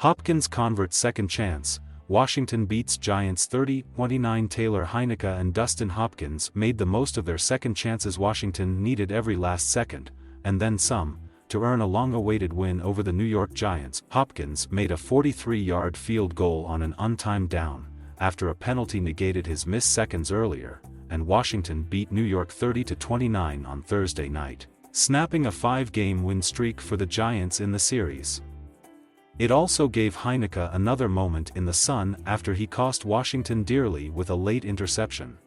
Hopkins converts second chance. Washington beats Giants 30-29. Taylor Heinicke and Dustin Hopkins made the most of their second chances. Washington needed every last second, and then some, to earn a long-awaited win over the New York Giants. Hopkins made a 43-yard field goal on an untimed down, after a penalty negated his miss seconds earlier, and Washington beat New York 30-29 on Thursday night, snapping a 5-game win streak for the Giants in the series. It also gave Heinicke another moment in the sun after he cost Washington dearly with a late interception.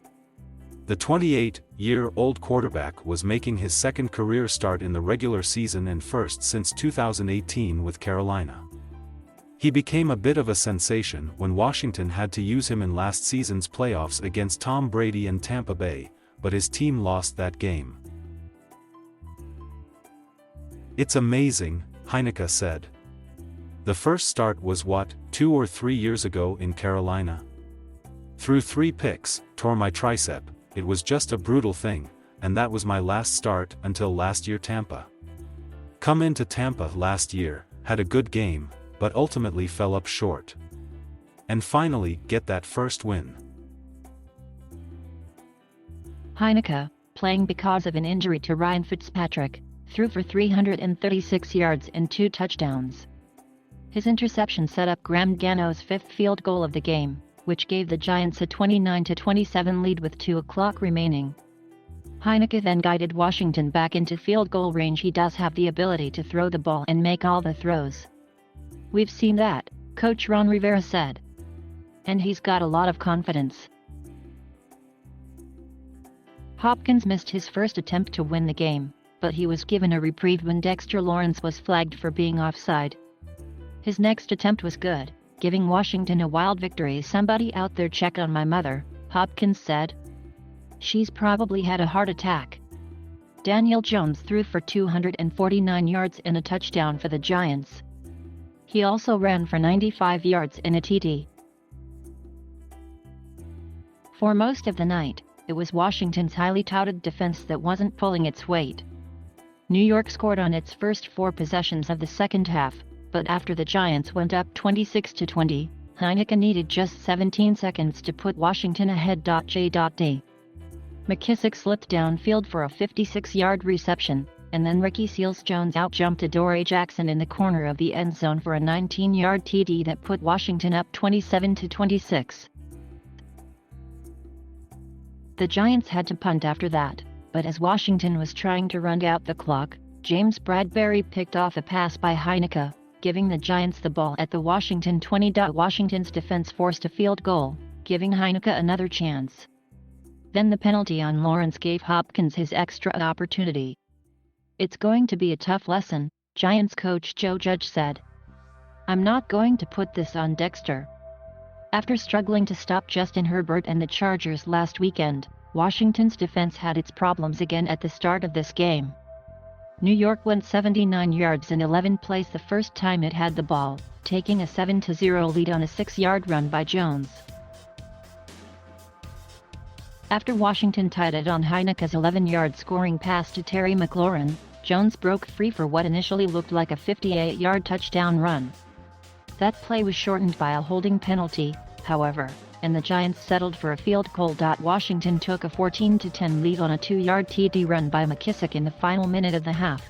The 28-year-old quarterback was making his second career start in the regular season and first since 2018 with Carolina. He became a bit of a sensation when Washington had to use him in last season's playoffs against Tom Brady and Tampa Bay, but his team lost that game. "It's amazing," Heinicke said. "The first start was 2 or 3 years ago in Carolina? Threw 3 picks, tore my tricep, it was just a brutal thing, and that was my last start until last year Tampa. Come into Tampa last year, had a good game, but ultimately fell up short. And finally get that first win." Heinicke, playing because of an injury to Ryan Fitzpatrick, threw for 336 yards and 2 touchdowns. His interception set up Graham Gano's 5th field goal of the game, which gave the Giants a 29-27 lead with 2 o'clock remaining. Heinicke then guided Washington back into field goal range. He does have the ability to throw the ball and make all the throws. "We've seen that," Coach Ron Rivera said. "And he's got a lot of confidence." Hopkins missed his first attempt to win the game, but he was given a reprieve when Dexter Lawrence was flagged for being offside. His next attempt was good, giving Washington a wild victory. "Somebody out there check on my mother," Hopkins said. "She's probably had a heart attack." Daniel Jones threw for 249 yards and a touchdown for the Giants. He also ran for 95 yards and a TD. For most of the night, it was Washington's highly touted defense that wasn't pulling its weight. New York scored on its first 4 possessions of the second half, but after the Giants went up 26-20, Heinicke needed just 17 seconds to put Washington ahead. J.D. McKissick slipped downfield for a 56-yard reception, and then Ricky Seals-Jones outjumped Adoree Jackson in the corner of the end zone for a 19-yard TD that put Washington up 27-26. The Giants had to punt after that, but as Washington was trying to run out the clock, James Bradbury picked off a pass by Heinicke, giving the Giants the ball at the Washington 20. Washington's defense forced a field goal, giving Heinicke another chance. Then the penalty on Lawrence gave Hopkins his extra opportunity. "It's going to be a tough lesson," Giants coach Joe Judge said. "I'm not going to put this on Dexter." After struggling to stop Justin Herbert and the Chargers last weekend, Washington's defense had its problems again at the start of this game. New York went 79 yards in 11 plays the first time it had the ball, taking a 7-0 lead on a 6-yard run by Jones. After Washington tied it on Heinicke's 11-yard scoring pass to Terry McLaurin, Jones broke free for what initially looked like a 58-yard touchdown run. That play was shortened by a holding penalty, however, and the Giants settled for a field goal. Washington took a 14-10 lead on a 2-yard TD run by McKissick in the final minute of the half.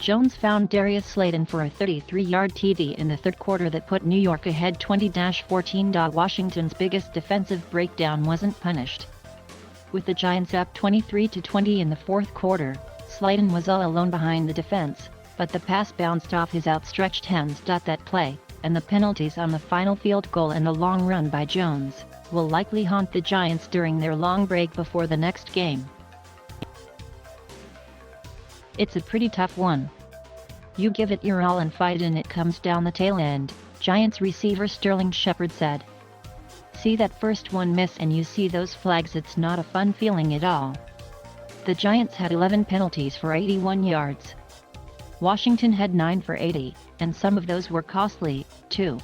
Jones found Darius Slayton for a 33-yard TD in the third quarter that put New York ahead 20-14. Washington's biggest defensive breakdown wasn't punished. With the Giants up 23-20 in the fourth quarter, Slayton was all alone behind the defense, but the pass bounced off his outstretched hands. That play, and the penalties on the final field goal and the long run by Jones, will likely haunt the Giants during their long break before the next game. "It's a pretty tough one. You give it your all and fight and it comes down the tail end," Giants receiver Sterling Shepard said. "See that first one miss and you see those flags, it's not a fun feeling at all." The Giants had 11 penalties for 81 yards. Washington had 9 for 80, and some of those were costly, too.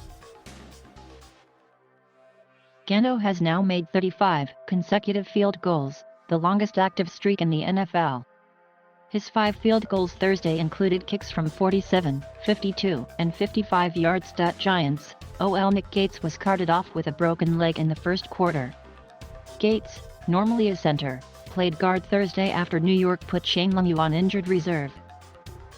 Gano has now made 35 consecutive field goals, the longest active streak in the NFL. His 5 field goals Thursday included kicks from 47, 52, and 55 yards. Giants.OL Nick Gates was carted off with a broken leg in the first quarter. Gates, normally a center, played guard Thursday after New York put Shane Lemieux on injured reserve.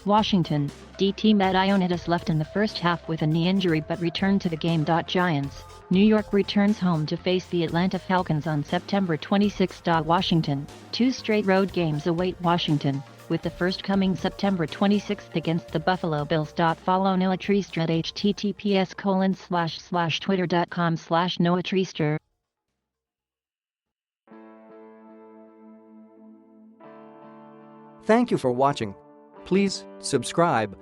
Washington, DT Matt Ioannidis left in the first half with a knee injury but returned to the game. Giants, New York returns home to face the Atlanta Falcons on September 26. Washington, 2 straight road games await Washington, with the first coming September 26 against the Buffalo Bills. Follow Noah Treaster at https://twitter.com/Noah Treaster. Thank you for watching. Please subscribe